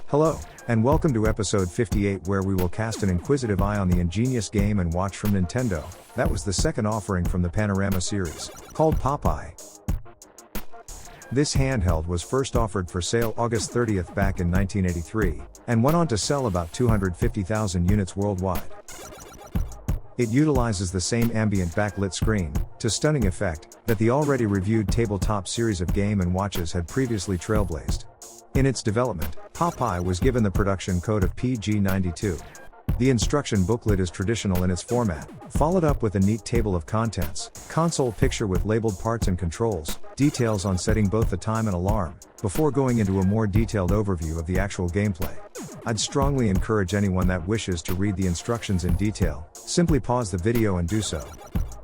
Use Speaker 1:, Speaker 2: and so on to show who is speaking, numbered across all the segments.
Speaker 1: Hello, and welcome to episode 58, where we will cast an inquisitive eye on the ingenious game and watch from Nintendo. That was the second offering from the Panorama series, called Popeye. This handheld was first offered for sale August 30th back in 1983, and went on to sell about 250,000 units worldwide. It utilizes the same ambient backlit screen, to stunning effect, that the already reviewed tabletop series of Game & Watches had previously trailblazed. In its development, Popeye was given the production code of PG-92. The instruction booklet is traditional in its format, followed up with a neat table of contents, console picture with labeled parts and controls, details on setting both the time and alarm, before going into a more detailed overview of the actual gameplay. I'd strongly encourage anyone that wishes to read the instructions in detail, simply pause the video and do so,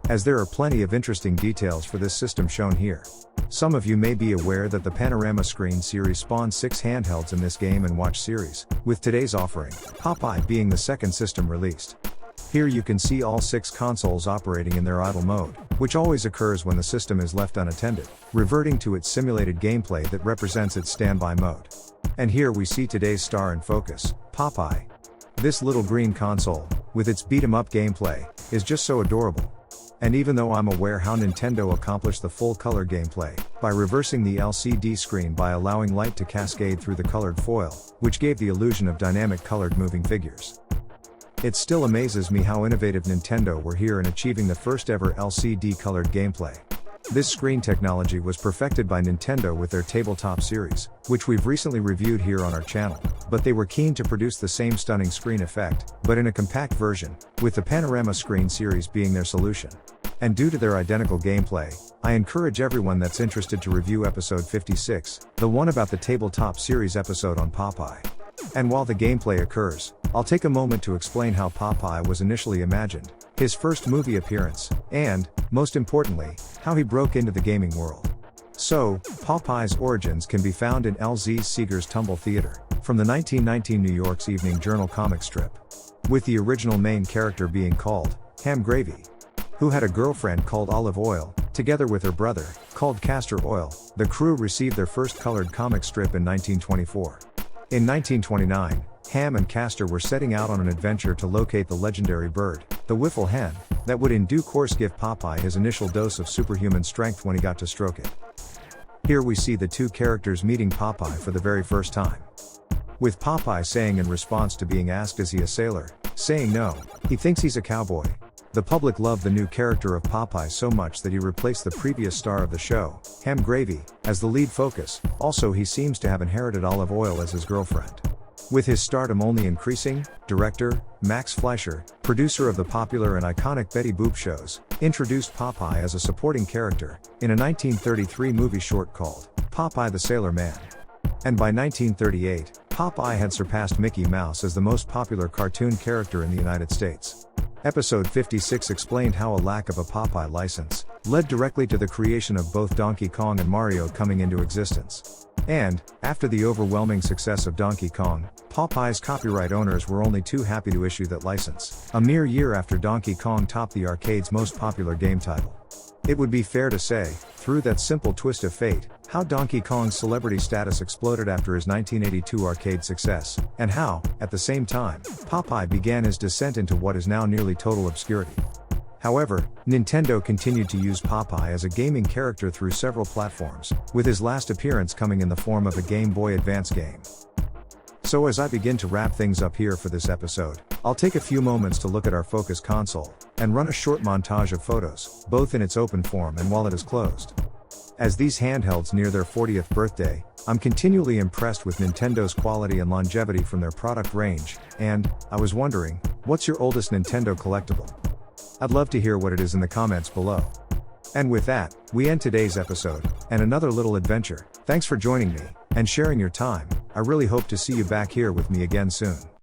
Speaker 1: as there are plenty of interesting details for this system shown here. Some of you may be aware that the Panorama Screen series spawned 6 handhelds in this Game & Watch series, with today's offering, Popeye, being the second system released. Here you can see all 6 consoles operating in their idle mode, which always occurs when the system is left unattended, reverting to its simulated gameplay that represents its standby mode. And here we see today's star in focus, Popeye. This little green console, with its beat-em-up gameplay, is just so adorable. And even though I'm aware how Nintendo accomplished the full color gameplay, by reversing the LCD screen by allowing light to cascade through the colored foil, which gave the illusion of dynamic colored moving figures. It still amazes me how innovative Nintendo were here in achieving the first ever LCD colored gameplay. This screen technology was perfected by Nintendo with their tabletop series, which we've recently reviewed here on our channel, but they were keen to produce the same stunning screen effect, but in a compact version, with the Panorama Screen series being their solution. And due to their identical gameplay, I encourage everyone that's interested to review episode 56, the one about the tabletop series episode on Popeye. And while the gameplay occurs, I'll take a moment to explain how Popeye was initially imagined, his first movie appearance, and, most importantly, how he broke into the gaming world. So, Popeye's origins can be found in L.Z. Seeger's Tumble Theater, from the 1919 New York's Evening Journal comic strip, with the original main character being called Ham Gravy, who had a girlfriend called Olive Oil, together with her brother, called Castor Oil. The crew received their first colored comic strip in 1924. In 1929, Ham and Castor were setting out on an adventure to locate the legendary bird, the wiffle hen, that would in due course give Popeye his initial dose of superhuman strength when he got to stroke it. Here we see the two characters meeting Popeye for the very first time, with Popeye saying in response to being asked is he a sailor, saying no, he thinks he's a cowboy. The public loved the new character of Popeye so much that he replaced the previous star of the show, Ham Gravy, as the lead focus. Also, he seems to have inherited Olive Oil as his girlfriend. With his stardom only increasing, director, Max Fleischer, producer of the popular and iconic Betty Boop shows, introduced Popeye as a supporting character, in a 1933 movie short called Popeye the Sailor Man. And by 1938, Popeye had surpassed Mickey Mouse as the most popular cartoon character in the United States. Episode 56 explained how a lack of a Popeye license led directly to the creation of both Donkey Kong and Mario coming into existence. And, after the overwhelming success of Donkey Kong, Popeye's copyright owners were only too happy to issue that license, a mere year after Donkey Kong topped the arcade's most popular game title. It would be fair to say, through that simple twist of fate, how Donkey Kong's celebrity status exploded after his 1982 arcade success, and how, at the same time, Popeye began his descent into what is now nearly total obscurity. However, Nintendo continued to use Popeye as a gaming character through several platforms, with his last appearance coming in the form of a Game Boy Advance game. So as I begin to wrap things up here for this episode, I'll take a few moments to look at our Focus console, and run a short montage of photos, both in its open form and while it is closed. As these handhelds near their 40th birthday, I'm continually impressed with Nintendo's quality and longevity from their product range, and, I was wondering, what's your oldest Nintendo collectible? I'd love to hear what it is in the comments below. And with that, we end today's episode, and another little adventure. Thanks for joining me, and sharing your time. I really hope to see you back here with me again soon.